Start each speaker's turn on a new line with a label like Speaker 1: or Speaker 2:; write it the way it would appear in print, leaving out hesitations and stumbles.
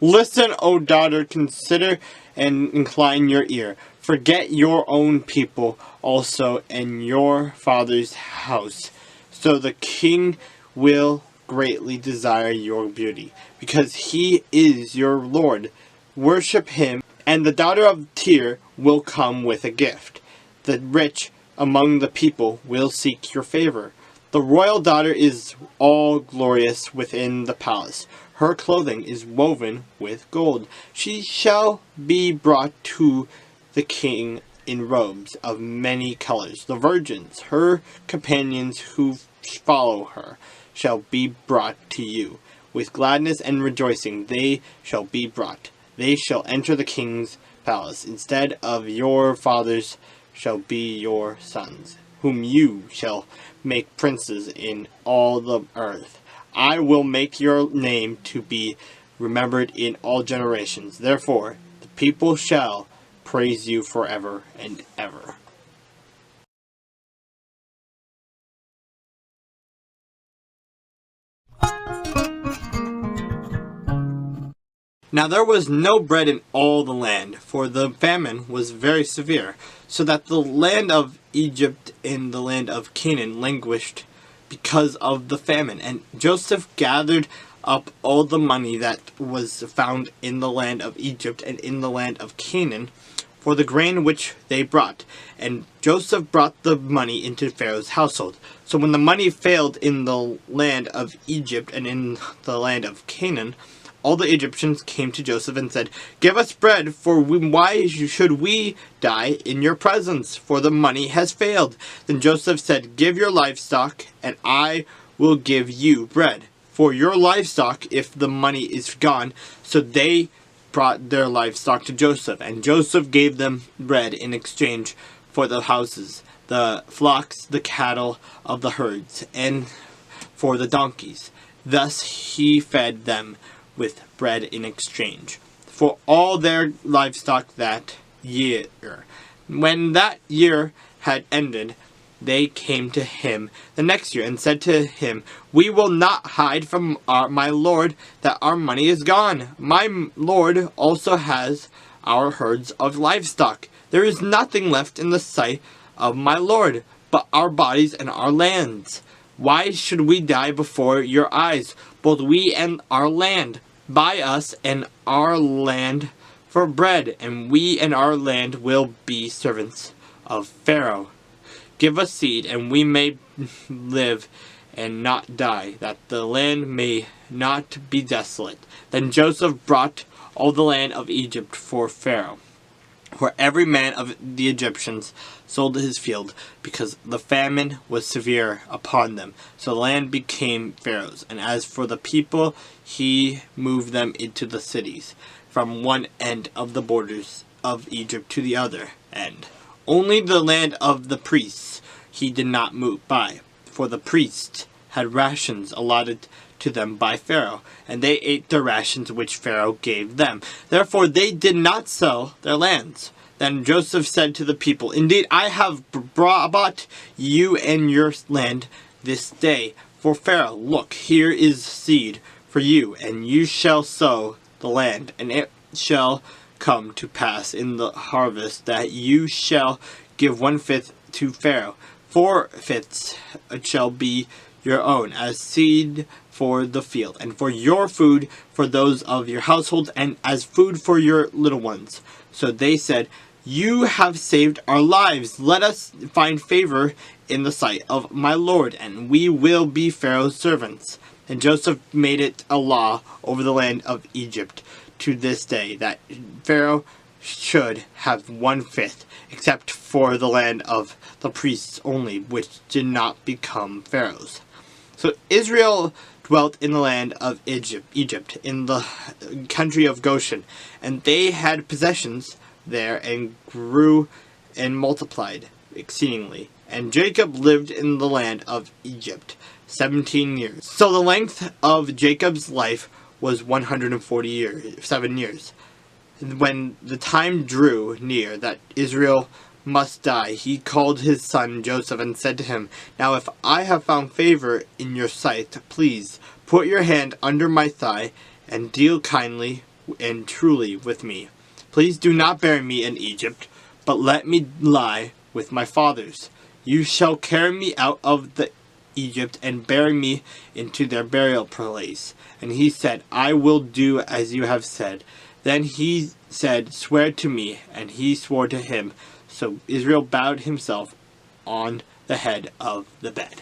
Speaker 1: Listen, O daughter, consider and incline your ear. Forget your own people also and your father's house. So the king will greatly desire your beauty, because he is your Lord. Worship him, and the daughter of Tyre will come with a gift. The rich among the people will seek your favor. The royal daughter is all glorious within the palace. Her clothing is woven with gold. She shall be brought to the king in robes of many colors. The virgins, her companions who follow her, shall be brought to you. With gladness and rejoicing they shall be brought. They shall enter the king's palace. Instead of your fathers shall be your sons, whom you shall make princes in all the earth. I will make your name to be remembered in all generations. Therefore, the people shall praise you forever and ever. Now there was no bread in all the land, for the famine was very severe, so that the land of Egypt and the land of Canaan languished because of the famine. And Joseph gathered up all the money that was found in the land of Egypt and in the land of Canaan for the grain which they brought. And Joseph brought the money into Pharaoh's household. So when the money failed in the land of Egypt and in the land of Canaan, all the Egyptians came to Joseph and said, "Give us bread, for why should we die in your presence? For the money has failed." Then Joseph said, "Give your livestock, and I will give you bread for your livestock if the money is gone." So they brought their livestock to Joseph, and Joseph gave them bread in exchange for the houses, the flocks, the cattle of the herds, and for the donkeys. Thus he fed them with bread in exchange for all their livestock that year. When that year had ended, they came to him the next year and said to him, "We will not hide from my lord that our money is gone. My lord also has our herds of livestock. There is nothing left in the sight of my lord but our bodies and our lands. Why should we die before your eyes, both we and our land? Buy us and our land for bread, and we and our land will be servants of Pharaoh. Give us seed, and we may live and not die, that the land may not be desolate." Then Joseph brought all the land of Egypt for Pharaoh, for every man of the Egyptians sold his field, because the famine was severe upon them. So the land became Pharaoh's. And as for the people, he moved them into the cities, from one end of the borders of Egypt to the other end. Only the land of the priests he did not move by, for the priests had rations allotted to them by Pharaoh, and they ate the rations which Pharaoh gave them. Therefore they did not sell their lands. Then Joseph said to the people, "Indeed, I have bought you and your land this day for Pharaoh. Look, here is seed for you, and you shall sow the land, and it shall come to pass in the harvest that you shall give 1/5 to Pharaoh. 4/5 shall be your own as seed for the field, and for your food for those of your households, and as food for your little ones." So they said, "You have saved our lives. Let us find favor in the sight of my lord, and we will be Pharaoh's servants." And Joseph made it a law over the land of Egypt to this day that Pharaoh should have 1/5, except for the land of the priests only, which did not become Pharaoh's. So Israel dwelt in the land of Egypt, in the country of Goshen, and they had possessions there, and grew and multiplied exceedingly. And Jacob lived in the land of Egypt 17 years. So the length of Jacob's life was 147 years. When the time drew near that Israel must die, he called his son Joseph and said to him, "Now if I have found favor in your sight, please put your hand under my thigh and deal kindly and truly with me. Please do not bury me in Egypt, but let me lie with my fathers. You shall carry me out of the Egypt and bury me into their burial place. And he said, I will do as you have said. Then he said, swear to me. And he swore to him. So Israel bowed himself on the head of the bed.